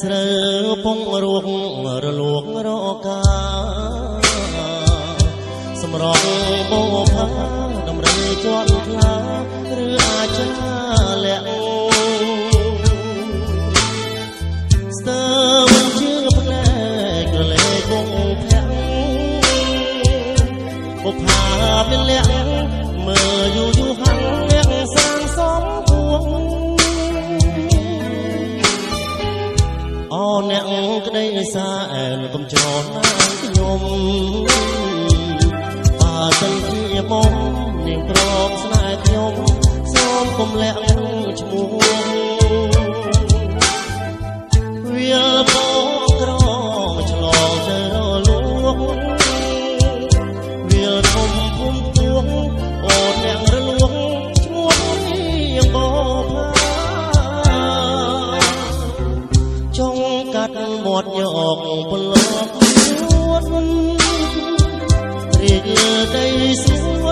ស្រើពងរួងរលួងរកាសម្រងបោផាតម្រើជាប់ខ្លាឬអាចចាលាក់ស្ទើមិនជឿផ្លែក្រលេគង់ភាក់បុផាเป็นលាក់មើលយូរហាំងលាក់សាងសំពួងអអ្នកក្តីសែនកុំច្រណណាខ្ញុំបើសិនជាមកនាងក្រមស្នេហ៍ខ្ញុំសូមកុំលាក់ឈ្មោះវាបងក្រឆ្លងទៅរលួងវាធំភុំទួងអូនអ្នករលួងឈ្មោះនាងបផាចង់កាត់មាត់យកពលករួតរាជលើដីសួន